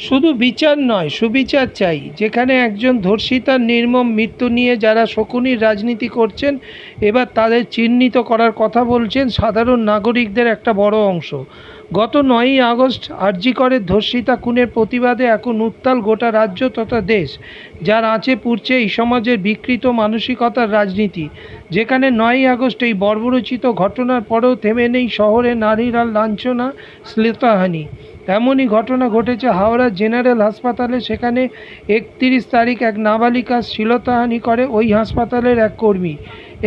শুধু বিচার নয়, সুবিচার চাই। যেখানে একজন ধর্ষিতার নির্মম মৃত্যু নিয়ে যারা শকুনির রাজনীতি করছেন, এবার তাদের চিহ্নিত করার কথা বলছেন সাধারণ নাগরিকদের একটা বড় অংশ। গত 9ই আগস্ট আর.জি. করের ধর্ষিতা খুনের প্রতিবাদে এখন উত্তাল গোটা রাজ্য তথা দেশ, যার আঁচে পুড়ছে এই সমাজের বিকৃত মানসিকতার রাজনীতি। যেখানে 9ই আগস্ট এই বর্বরোচিত ঘটনার পরেও থেমে নেই শহরে নারীর লাঞ্ছনা, শ্লীলতাহানি। এমনই ঘটনা ঘটেছে হাওড়া জেনারেল হাসপাতালে। সেখানে 31 তারিখ এক নাবালিকা শ্লীলতাহানি করে ওই হাসপাতালের এক কর্মী।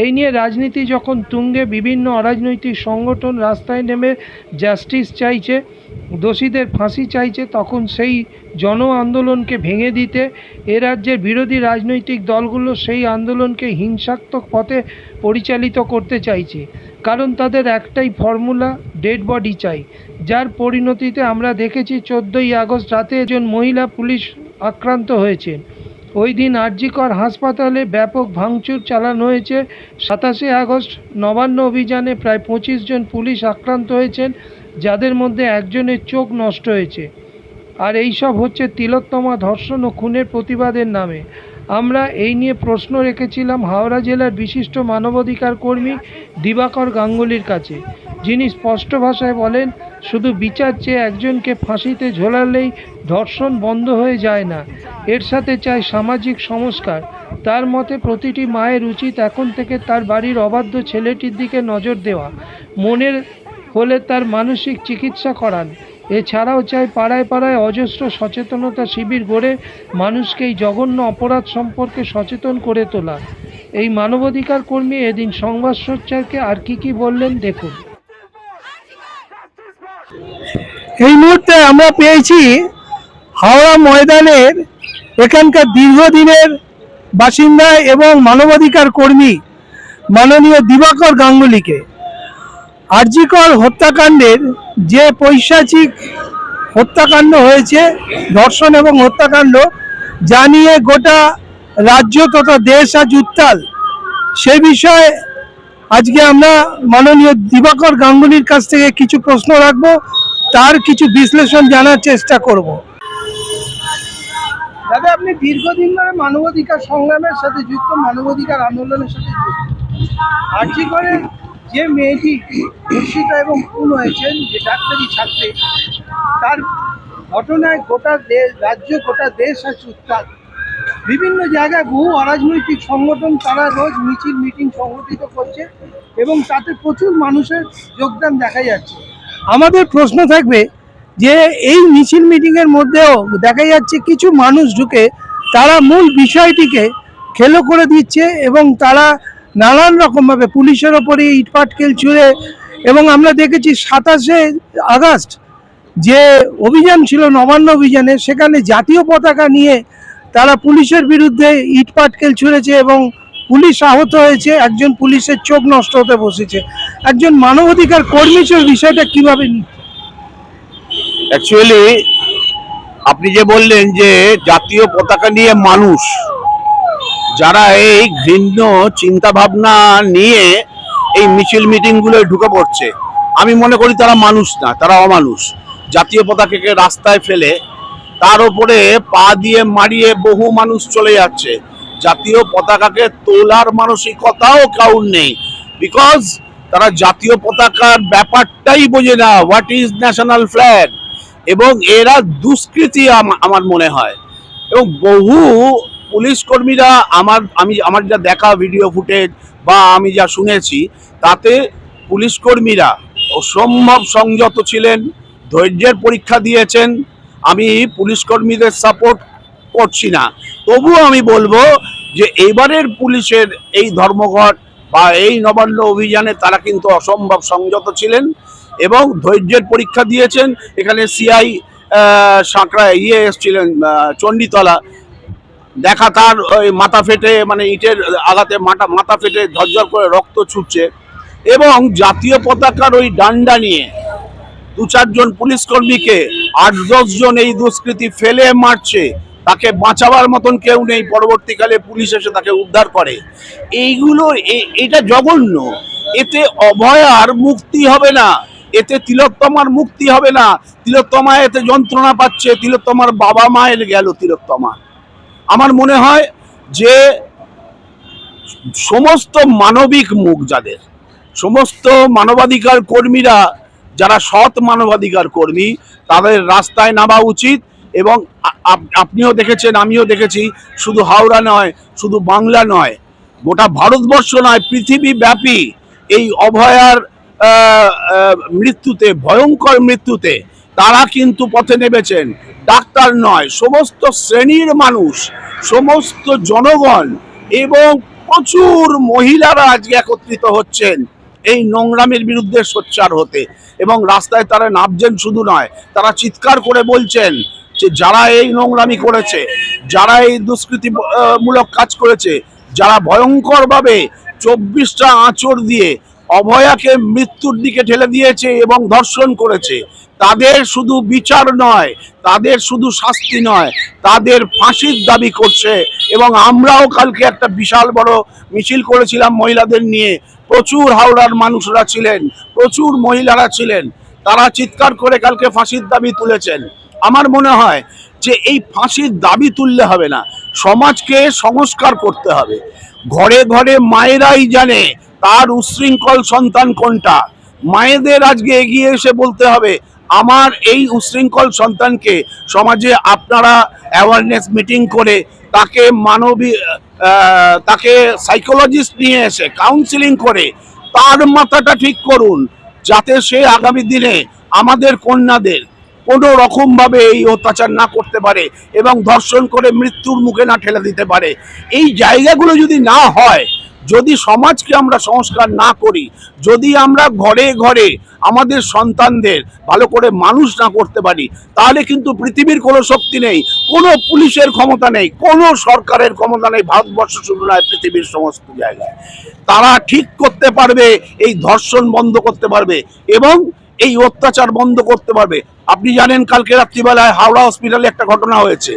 এই নিয়ে রাজনীতি যখন তুঙ্গে, বিভিন্ন অরাজনৈতিক সংগঠন রাস্তায় নেমে জাস্টিস চাইছে, দোষীদের ফাঁসি চাইছে, তখন সেই জন আন্দোলনকে ভেঙে দিতে এ রাজ্যের বিরোধী রাজনৈতিক দলগুলো সেই আন্দোলনকে হিংসাত্মক পথে পরিচালিত করতে চাইছে। কারণ তাদের একটাই ফর্মুলা, ডেড বডি চাই। যার পরিণতিতে আমরা দেখেছি 14ই আগস্ট রাতে একজন মহিলা পুলিশ আক্রান্ত হয়েছেন। ওই দিন আর.জি. কর হাসপাতালে ব্যাপক ভাঙচুর চালানো হয়েছে। 27শে আগস্ট নবান্ন অভিযানে প্রায় 25 জন পুলিশ আক্রান্ত হয়েছেন, যাদের মধ্যে একজনের চোখ নষ্ট হয়েছে। আর এই সব হচ্ছে তিলোত্তমা ধর্ষণ ও খুনের প্রতিবাদের নামে। আমরা এই নিয়ে প্রশ্ন রেখেছিলাম হাওড়া জেলার বিশিষ্ট মানবাধিকার কর্মী দিবাকর গাঙ্গুলির কাছে, যিনি স্পষ্ট ভাষায় বলেন, শুধু বিচার চেয়ে একজনকে ফাঁসিতে ঝোলালেই ধর্ষণ বন্ধ হয়ে যায় না, এর সাথে চাই সামাজিক সংস্কার। তার মতে প্রতিটি মায়ের উচিত এখন থেকে তার বাড়ির অবাধ্য ছেলেটির দিকে নজর দেওয়া, মনের হলে তার মানসিক চিকিৎসা করান। এছাড়াও চাই পাড়ায় পাড়ায় অজস্র সচেতনতা শিবির গড়ে মানুষকে এই জঘন্য অপরাধ সম্পর্কে সচেতন করে তোলা। এই মানবাধিকার কর্মী এদিন সংবাদ সোচ্চারকে আর কি বললেন দেখুন। এই মুহূর্তে আমরা পেয়েছি হাওড়া ময়দানের এখানকার দীর্ঘদিনের বাসিন্দা এবং মানবাধিকার কর্মী মাননীয় দিবাকর গাঙ্গুলিকে। আর.জি. কর হত্যাকাণ্ডের যে পৈশাচিক হত্যাকাণ্ড হয়েছে, ধর্ষণ এবং হত্যাকাণ্ড, যা নিয়ে গোটা রাজ্য তথা দেশ আজ উত্তাল, সে বিষয়ে আজকে আমরা মাননীয় দিবাকর গাঙ্গুলির কাছ থেকে কিছু প্রশ্ন রাখবো, তার কিছু বিশ্লেষণ জানার চেষ্টা করব। দাদা, আপনি দীর্ঘদিন ধরে মানবাধিকার সংগ্রামের সাথে যুক্ত, মানবাধিকার আন্দোলনের সাথে যুক্ত। আর.জি. করে যে মেয়েটি ধর্ষিতা এবং খুন হয়েছেন, যে ডাক্তারি ছাত্রী, তার ঘটনায় গোটা রাজ্য, গোটা দেশ আজ উত্তাল। বিভিন্ন জায়গায় বহু অরাজনৈতিক সংগঠন তারা রোজ মিছিল মিটিং সংগঠিত করছে এবং তাতে প্রচুর মানুষের যোগদান দেখা যাচ্ছে। আমাদের প্রশ্ন থাকবে যে এই মিছিল মিটিংয়ের মধ্যেও দেখা যাচ্ছে কিছু মানুষ ঢুকে তারা মূল বিষয়টিকে খেলো করে দিচ্ছে এবং তারা নানান রকমভাবে পুলিশের ওপরে ইটপাটকেল ছুঁড়ে, এবং আমরা দেখেছি 27শে আগস্ট যে অভিযান ছিল নবান্ন অভিযানে, সেখানে জাতীয় পতাকা নিয়ে তারা পুলিশের বিরুদ্ধে ইটপাটকেল ছুঁড়েছে এবং পুলিশ আহত হয়েছে, একজন পুলিশের চোখ নষ্ট হতে বসেছে। একজন মানবাধিকার কর্মী হিসেবে বিষয়টা কিভাবে নিচ্ছে? অ্যাকচুয়ালি আপনি যে বললেন যে জাতীয় পতাকা নিয়ে মানুষ যারা এই ঘৃণ্য চিন্তা ভাবনা নিয়ে এই মিছিল মিটিংগুলোয় ঢুকে পড়ছে, আমি মনে করি তারা মানুষ না, তারা অমানুষ। জাতীয় পতাকাকে রাস্তায় ফেলে তার উপরে পা দিয়ে মারিয়ে বহু মানুষ চলে যাচ্ছে। জাতীয় পতাকাকে তোলার মানসিকতাও কাউর নেই, বিকজ তারা জাতীয় পতাকার ব্যাপারটাই বোঝে না, হোয়াট ইজ ন্যাশনাল ফ্ল্যাগ। এবং এরা দুষ্কৃতী আমার মনে হয়। এবং বহু পুলিশ কর্মীরা আমার যা দেখা ভিডিও ফুটেজ বা আমি যা শুনেছি, তাতে পুলিশ কর্মীরা অসম্ভব সংযত ছিলেন, ধৈর্যের পরীক্ষা দিয়েছেন। আমি পুলিশ কর্মীদের সাপোর্ট করছি না, তবুও আমি বলবো যে এবারের পুলিশের এই ধর্মঘট বা এই নবান্ন অভিযানে তারা কিন্তু অসম্ভব সংযত ছিলেন এবং ধৈর্যের পরীক্ষা দিয়েছেন। এখানে সিআই সাঁকড়া এসছিলেন চণ্ডীতলা, দেখা তার ওই মাথা ফেটে, মানে ইটের আঘাতে মাথা ফেটে ঝরঝর করে রক্ত ছুটছে। এবং জাতীয় পতাকার ওই ডান্ডা নিয়ে 2-4 জন পুলিশ কর্মীকে 8-10 জন এই দুষ্কৃতী ফেলে মারছে, তাকে বাঁচাবার মতন কেউ নেই। পরবর্তীকালে পুলিশ এসে তাকে উদ্ধার করে। এইগুলো এটা জঘন্য, এতে অভয়ার মুক্তি হবে না। এতে তিলোত্তমার মুক্তি হবে না। তিলোত্তমা এতে যন্ত্রণা পাচ্ছে, তিলোত্তমার বাবা মায়ের গেল তিলোত্তমা। আমার মনে হয় যে সমস্ত মানবিক মুখ যাদের, সমস্ত মানবাধিকার কর্মীরা যারা সৎ মানবাধিকার কর্মী, তাদের রাস্তায় নামা উচিত। এবং আপনিও দেখেছেন, আমিও দেখেছি, শুধু হাওড়া নয়, শুধু বাংলা নয়, গোটা ভারতবর্ষ নয়, পৃথিবীব্যাপী এই অভয়ার মৃত্যুতে, ভয়ঙ্কর মৃত্যুতে তারা কিন্তু পথে নেমেছেন। ডাক্তার নয়, সমস্ত শ্রেণীর মানুষ, সমস্ত জনগণ এবং প্রচুর মহিলারা আজকে একত্রিত হচ্ছেন এই নোংরামের বিরুদ্ধে সোচ্চার হতে। এবং রাস্তায় তারা নামছেন শুধু নয়, তারা চিৎকার করে বলছেন যে যারা এই নোংরামি করেছে, যারা এই দুষ্কৃতিমূলক কাজ করেছে, যারা ভয়ঙ্করভাবে 24টা আঁচড় দিয়ে অভয়াকে মৃত্যুর দিকে ঠেলে দিয়েছে এবং ধর্ষণ করেছে, তাদের শুধু বিচার নয়, তাদের শুধু শাস্তি নয়, তাদের ফাঁসির দাবি করছে। এবং আমরাও কালকে একটা বিশাল বড় মিছিল করেছিলাম মহিলাদের নিয়ে। প্রচুর হাওড়ার মানুষরা ছিলেন, প্রচুর মহিলারা ছিলেন, তারা চিৎকার করে কালকে ফাঁসির দাবি তুলেছেন। আমার মনে হয় যে এই ফাঁসির দাবি তুললে হবে না, সমাজকে সংস্কার করতে হবে। ঘরে ঘরে মায়েরাই জানে তার উচ্ছৃঙ্খল সন্তান কোনটা। মায়েদের আজকে এগিয়ে এসে বলতে হবে, আমার এই উচ্ছৃঙ্খল সন্তানকে সমাজে আপনারা অ্যাওয়ারনেস মিটিং করে তাকে তাকে সাইকোলজিস্ট নিয়ে এসে কাউন্সিলিং করে তার মাথাটা ঠিক করুন, যাতে সে আগামী দিনে আমাদের কন্যাদের কোনো রকমভাবে এই অত্যাচার না করতে পারে এবং ধর্ষণ করে মৃত্যুর মুখে না ঠেলে দিতে পারে। এই জায়গাগুলো যদি না হয়, যদি সমাজকে আমরা সংস্কার না করি, যদি আমরা ঘরে ঘরে আমাদের সন্তানদের ভালো করে মানুষ না করতে পারি, তাহলে কিন্তু পৃথিবীর কোনো শক্তি নেই, কোনো পুলিশের ক্ষমতা নেই, কোনো সরকারের ক্ষমতা নেই, ভারতবর্ষ শুধু নয়, পৃথিবীর সমস্ত জায়গায় তারা ঠিক করতে পারবে, এই ধর্ষণ বন্ধ করতে পারবে এবং এই অত্যাচার বন্ধ করতে পারবে। আপনি জানেন কালকে রাত্রিবেলায় হাওড়া হসপিটালে একটা ঘটনা হয়েছে।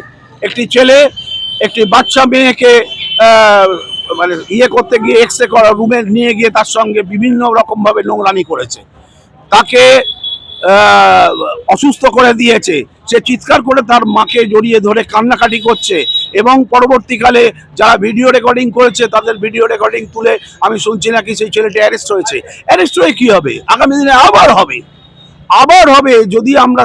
একটি ছেলে একটি বাচ্চা মেয়েকে মানে করতে গিয়ে এক্সরে করা রুমে নিয়ে গিয়ে তার সঙ্গে বিভিন্ন রকমভাবে নোংরামি করেছে, তাকে অসুস্থ করে দিয়েছে। সে চিৎকার করে তার মাকে জড়িয়ে ধরে কান্নাকাটি করছে এবং পরবর্তীকালে যারা ভিডিও রেকর্ডিং করেছে তাদের ভিডিও রেকর্ডিং তুলে আমি শুনছি নাকি সেই ছেলেটি অ্যারেস্ট হয়েছে। অ্যারেস্ট হয়ে কি হবে? আগামী দিনে আবার হবে যদি আমরা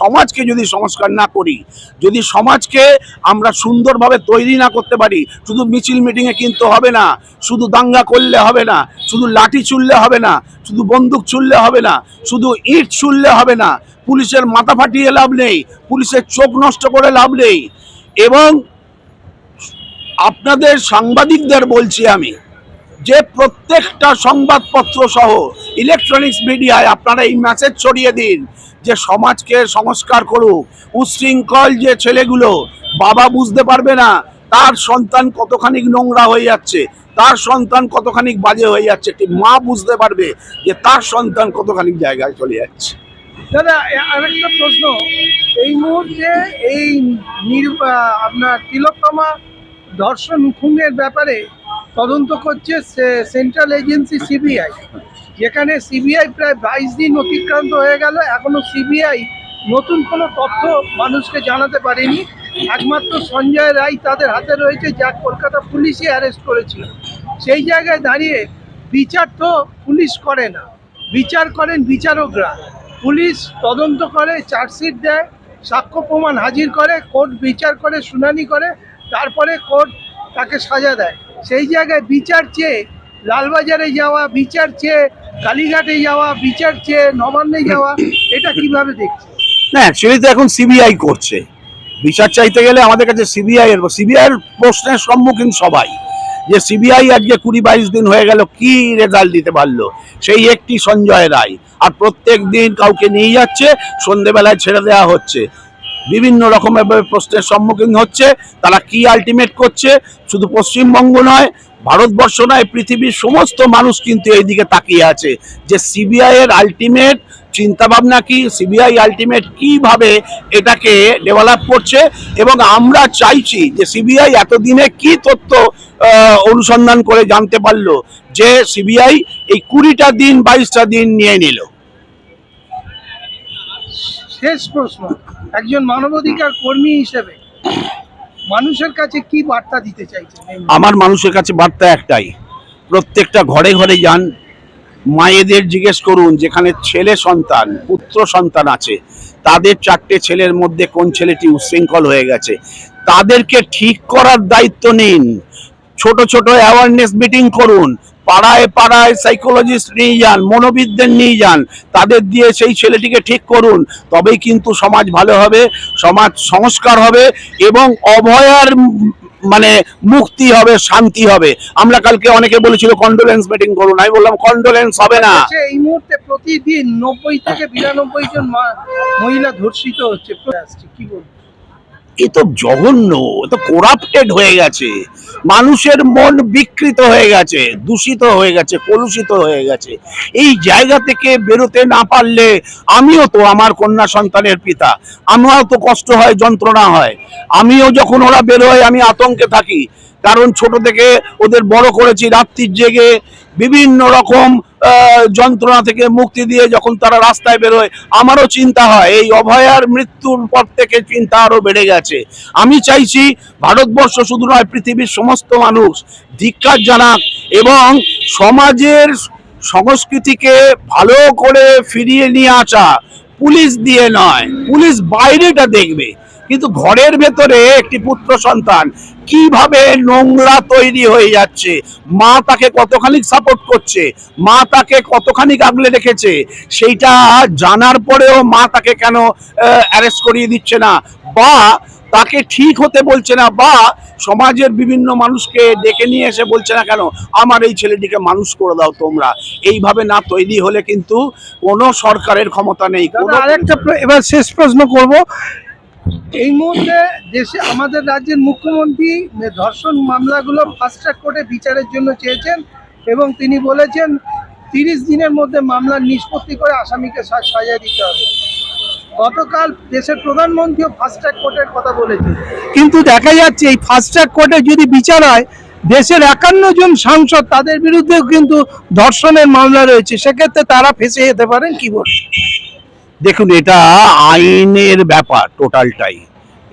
সমাজকে যদি সংস্কার না করি, যদি সমাজকে আমরা সুন্দরভাবে তৈরি না করতে পারি। শুধু মিছিল মিটিংয়ে কিন্তু হবে না, শুধু দাঙ্গা করলে হবে না, শুধু লাঠি ছুড়লে হবে না, শুধু বন্দুক ছুড়লে হবে না, শুধু ইট ছুড়লে হবে না, পুলিশের মাথা ফাটিয়ে লাভ নেই, পুলিশের চোখ নষ্ট করে লাভ নেই। এবং আপনাদের সাংবাদিকদের বলছি আমি যে প্রত্যেকটা সংবাদপত্র সহ ইলেকট্রনিক্স মিডিয়ায় আপনারা এই মেসেজ ছড়িয়ে দিন যে সমাজকে সংস্কার করুক। উচ্ছৃঙ্খল যে ছেলেগুলো, বাবা বুঝতে পারবে না তার সন্তান কতখানি নোংরা হয়ে যাচ্ছে, তার সন্তান কতখানি বাজে হয়ে যাচ্ছে, একটি মা বুঝতে পারবে যে তার সন্তান কতখানি জায়গায় চলে যাচ্ছে। দাদা আরেকটা প্রশ্ন, এই মুহূর্তে এই আপনার তিলোত্তমা ধর্ষণ খুনের ব্যাপারে তদন্ত করছে সেন্ট্রাল এজেন্সি সিবিআই, যেখানে সিবিআই প্রায় 22 দিন অতিক্রান্ত হয়ে গেল, এখনো সিবিআই নতুন কোনো তথ্য মানুষকে জানাতে পারেনি। একমাত্র সঞ্জয় রায় তাদের হাতে রয়েছে, যা কলকাতা পুলিশই অ্যারেস্ট করেছিল। সেই জায়গায় দাঁড়িয়ে বিচার তো পুলিশ করে না, বিচার করেন বিচারকরা। পুলিশ তদন্ত করে, চার্জশিট দেয়, সাক্ষ্য প্রমাণ হাজির করে, কোর্ট বিচার করে, শুনানি করে, তারপরে কোর্ট তাকে সাজা দেয়। সেই জায়গায় বিচার চেয়ে লালবাজারে যাওয়া, বিচার চেয়ে কালীঘাটে যাওয়া, বিচার চেয়ে নবান্নে যাওয়া, এটা কিভাবে দেখছে? না, অ্যাকচুয়ালি তো এখন সিবিআই করছে। বিচার চাইতে গেলে আমাদের কাছে সিবিআইয়ের প্রশ্নের সম্মুখীন সবাই, যে সিবিআই আজকে 20-22 দিন হয়ে গেল, কি রেজাল্ট দিতে পারলো? সেই একটি সঞ্জয় রায়, আর প্রত্যেক দিন কাউকে নিয়ে যাচ্ছে, সন্ধেবেলায় ছেড়ে দেওয়া হচ্ছে। বিভিন্ন রকমের প্রশ্নের সম্মুখীন হচ্ছে, তারা কি আলটিমেট করছে? শুধু পশ্চিমবঙ্গ নয়, ভারতবর্ষ নয়, পৃথিবীর সমস্ত মানুষ কিন্তু এই দিকে তাকিয়ে আছে যে সিবিআই এর আলটিমেট চিন্তাভাবনা কি, সিবিআই আলটিমেট কিভাবে এটাকে ডেভেলপ করছে। এবং আমরা চাইছি যে সিবিআই এতদিনে কি তথ্য অনুসন্ধান করে জানতে পারলো যে সিবিআই এই 20টা দিন 22টা দিন নিয়ে নিল। শেষ প্রশ্ন, একজন মানবাধিকার কর্মী হিসেবে মানুষের কাছে কি বার্তা দিতে চাইছেন? আমার মানুষের কাছে বার্তা একটাই, প্রত্যেকটা ঘরে ঘরে যান, মায়েদের জিজ্ঞেস করুন যেখানে ছেলে সন্তান পুত্র সন্তান আছে তাদের 4টে ছেলের মধ্যে কোন ছেলেটি উচ্ছৃঙ্খল হয়ে গেছে, তাদেরকে ঠিক করার দায়িত্ব নিন। ছোট ছোট অ্যাওয়ারনেস মিটিং করুন, পাড়ায় পাড়ায় সাইকোলজিস্ট নিয়ে যান, মনোবিদদের নিয়ে যান, তাদের দিয়ে সেই ছেলেটিকে ঠিক করুন। তবেই কিন্তু সমাজ ভালো হবে, সমাজ সংস্কার হবে এবং অভয়ার মানে মুক্তি হবে, শান্তি হবে। আমরা কালকে অনেকে বলেছিল কন্ডোলেন্স মিটিং করুন, আমি বললাম কন্ডোলেন্স হবে না। এই মুহূর্তে প্রতিদিন 90 থেকে 92 জন মহিলা ধর্ষিত হচ্ছে, কি বলবো? এ তো জঘন্য, এ তো করাপ্টেড হয়ে গেছে, মানুষের মন বিকৃত হয়ে গেছে, দূষিত হয়ে গেছে, কলুষিত হয়ে গেছে। এই জায়গা থেকে বেরোতে না পারলে, আমিও তো আমার কন্যা সন্তানের পিতা, আমারও তো কষ্ট হয়, যন্ত্রণা হয়। আমিও যখন ওরা বেরোয় আমি আতঙ্কে থাকি, কারণ ছোট থেকে ওদের বড় করেছি রাত্রির জেগে, বিভিন্ন রকম যন্ত্রণা থেকে মুক্তি দিয়ে যখন তারা রাস্তায় বেরোয় আমারও চিন্তা হয়। এই অভয়ার মৃত্যুর পর থেকে চিন্তা আরো বেড়ে গেছে। আমি চাইছি ভারতবর্ষ শুধু নয়, পৃথিবীর সমস্ত মানুষ ধিক্কার জানাক এবং সমাজের সংস্কৃতিকে ভালো করে ফিরিয়ে নিয়ে আসা, পুলিশ দিয়ে নয়, পুলিশ বাইরেটা দেখবে, কিন্তু ঘরের ভেতরে একটি পুত্র সন্তান কিভাবে নোংরা তৈরি হয়ে যাচ্ছে, মা তাকে কতখানি সাপোর্ট করছে, মা তাকে কতখানি আগলে রেখেছে, সেইটা জানার পরেও মা তাকে কেন অ্যারেস্ট করিয়ে দিচ্ছে না, বা তাকে ঠিক হতে বলছে না, বা সমাজের বিভিন্ন মানুষকে ডেকে নিয়ে এসে বলছে না কেন আমার এই ছেলেটিকে মানুষ করে দাও তোমরা। এইভাবে না তৈরি হলে কিন্তু কোনো সরকারের ক্ষমতা নেই। আরেকটা এবার শেষ প্রশ্ন করব, এই মুহূর্তে দেশে আমাদের রাজ্যের মুখ্যমন্ত্রী ধর্ষণ মামলাগুলো ফাস্ট ট্র্যাক কোর্টে বিচারের জন্য চেয়েছেন এবং তিনি বলেছেন 30 দিনের মধ্যে মামলার নিষ্পত্তি করে আসামিকে সাজা দিতে হবে। গতকাল দেশের প্রধানমন্ত্রীও ফাস্ট ট্র্যাক কোর্টের কথা বলেছেন, কিন্তু দেখা যাচ্ছে এই ফাস্ট ট্র্যাক কোর্টে যদি বিচার হয়, দেশের 51 জন সাংসদ তাদের বিরুদ্ধেও কিন্তু ধর্ষণের মামলা রয়েছে, সেক্ষেত্রে তারা ফেঁসে যেতে পারেন, কি বলবেন? দেখুন, এটা আইনের ব্যাপার, টোটালটাই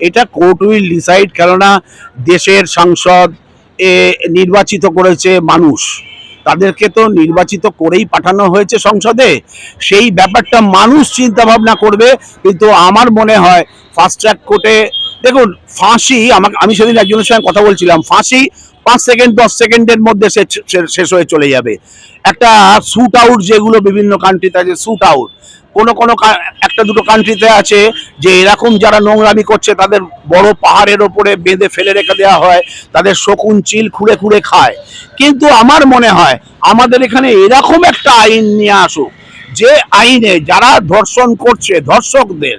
এটা কোর্ট উইল ডিসাইড, কেননা দেশের সংসদ নির্বাচিত করেছে মানুষ, তাদেরকে তো নির্বাচিত করেই পাঠানো হয়েছে সংসদে, সেই ব্যাপারটা মানুষ চিন্তা ভাবনা করবে। কিন্তু আমার মনে হয় ফাস্ট ট্র্যাক কোর্টে, দেখুন ফাঁসি, আমি সেদিন একজনের সঙ্গে কথা বলছিলাম, ফাঁসি 5 সেকেন্ড 10 সেকেন্ডের মধ্যে শেষ হয়ে চলে যাবে। একটা শুট আউট, যেগুলো বিভিন্ন কান্ট্রিতে আছে শুট আউট, কোনো একটা দুটো কান্ট্রিতে আছে যে এরকম যারা নোংরামি করছে তাদের বড় পাহাড়ের ওপরে বেঁধে ফেলে রেখে দেওয়া হয়, তাদের শকুন চিল খুঁড়ে খুঁড়ে খায়। কিন্তু আমার মনে হয় আমাদের এখানে এরকম একটা আইন নিয়ে আসুক, যে আইনে যারা ধর্ষণ করছে ধর্ষকদের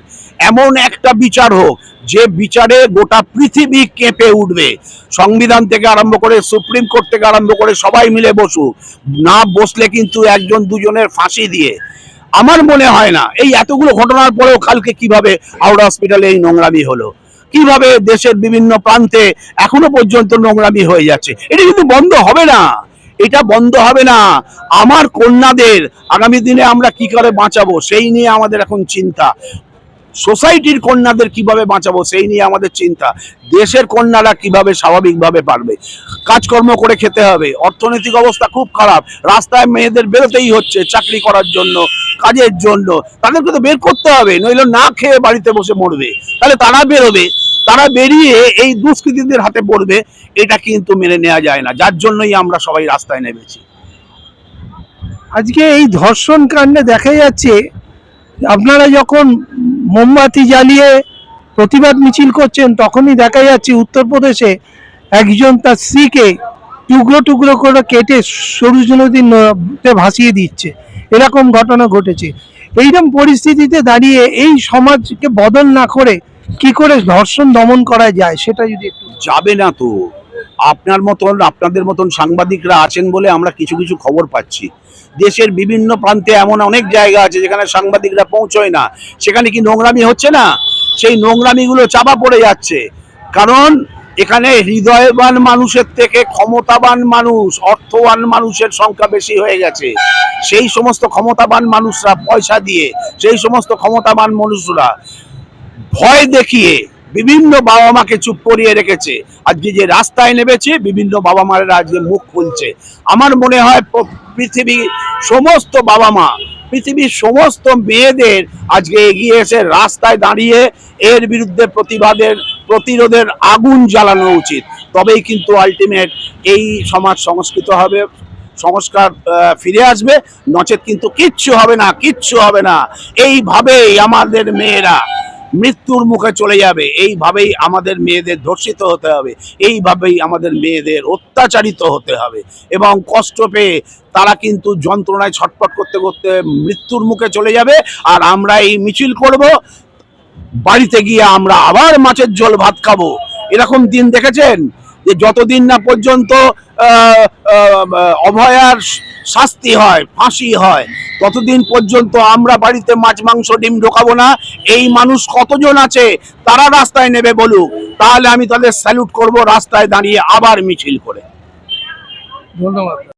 এমন একটা বিচার হোক যে বিচারে গোটা পৃথিবী কেঁপে উঠবে। সংবিধান থেকে আরম্ভ করে সুপ্রিম কোর্ট থেকে আরম্ভ করে সবাই মিলে বসুক, না বসলে কিন্তু একজন দুজনের ফাঁসি দিয়ে। আমার মনে হয় না এই এতগুলো ঘটনার পরেও কালকে কিভাবে হাওড়া হসপিটালে এই নোংরামি হলো, কিভাবে দেশের বিভিন্ন প্রান্তে এখনো পর্যন্ত নোংরামি হয়ে যাচ্ছে, এটা কিন্তু বন্ধ হবে না, এটা বন্ধ হবে না। আমার কন্যাদের আগামী দিনে আমরা কি করে বাঁচাবো সেই নিয়ে আমাদের এখন চিন্তা, সোসাইটির কন্যাদের কিভাবে বাঁচাবো সেই নিয়ে আমাদের চিন্তা, দেশের কন্যারা কিভাবে স্বাভাবিকভাবে পারবে, কাজকর্ম করে খেতে হবে, অর্থনৈতিক অবস্থা খুব খারাপ, রাস্তায় মেয়েদের বেরোতেই হচ্ছে চাকরি করার জন্য, কাজের জন্য, তাদেরকে তো বের করতে হবে, নইলে না খেয়ে বাড়িতে বসে মরবে। তাহলে তারা বেরোবে, তারা বেরিয়ে এই দুষ্কৃতীদের হাতে পড়বে, এটা কিন্তু মেনে নেওয়া যায় না, যার জন্যই আমরা সবাই রাস্তায় নেমেছি। আজকে এই ধর্ষণ কাণ্ডে দেখা যাচ্ছে আপনারা যখন মোমবাতি জ্বালিয়ে প্রতিবাদ মিছিল করছেন, তখনই দেখা যাচ্ছে উত্তরপ্রদেশে একজন তার স্ত্রীকে টুকরো টুকরো করে কেটে সরু নদীতে ভাসিয়ে দিচ্ছে, এরকম ঘটনা ঘটেছে। এইরকম পরিস্থিতিতে দাঁড়িয়ে এই সমাজকে বদল না করে কি করে ধর্ষণ দমন করা যায় সেটা যদি একটু। যাবে না তো, আপনাদের মতন সাংবাদিকরা আছেন বলে আমরা কিছু কিছু খবর পাচ্ছি। দেশের বিভিন্ন প্রান্তে এমন অনেক জায়গা আছে যেখানে সাংবাদিকরা পৌঁছয় না, সেখানে কি নোংরামি হচ্ছে না? সেই নোংরামিগুলো চাপা পড়ে যাচ্ছে, কারণ এখানে হৃদয়বান মানুষের থেকে ক্ষমতাবান মানুষ, অর্থবান মানুষের সংখ্যা বেশি হয়ে গেছে। সেই সমস্ত ক্ষমতাবান মানুষরা পয়সা দিয়ে, সেই সমস্ত ক্ষমতাবান মানুষরা ভয় দেখিয়ে বিভিন্ন বাবা মাকে চুপ করিয়ে রেখেছে। আজকে যে রাস্তায় নেমেছে, বিভিন্ন বাবা মায়েরা আজকে মুখ খুলছে। আমার মনে হয় পৃথিবীর সমস্ত বাবা মা, পৃথিবীর সমস্ত মেয়েদের আজকে এগিয়ে এসে রাস্তায় দাঁড়িয়ে এর বিরুদ্ধে প্রতিরোধের আগুন জ্বালানো উচিত। তবেই কিন্তু আলটিমেট এই সমাজ সংস্কৃত হবে, সংস্কার ফিরে আসবে। নচেত কিন্তু কিচ্ছু হবে না, কিচ্ছু হবে না। এইভাবেই আমাদের মেয়েরা মৃত্যুর মুখে চলে যাবে, এইভাবেই আমাদের মেয়েদের ধর্ষিত হতে হবে, এইভাবেই আমাদের মেয়েদের অত্যাচারিত হতে হবে এবং কষ্ট পেয়ে তারা কিন্তু যন্ত্রণায় ছটফট করতে করতে মৃত্যুর মুখে চলে যাবে। আর আমরা এই মিছিল করব, বাড়িতে গিয়ে আমরা আবার মাছের ঝোল ভাত খাবো। এরকম দিন দেখেছেন যে যতদিন না পর্যন্ত অভয়ার শাস্তি হয়, ফাঁসি হয়, ততদিন পর্যন্ত আমরা বাড়িতে মাছ মাংস ডিম ঢোকাবো না। এই মানুষ কতজন আছে তারা রাস্তায় নেবে বলুক, তাহলে আমি তাদের স্যালুট করব রাস্তায় দাঁড়িয়ে আবার মিছিল করে। ধন্যবাদ।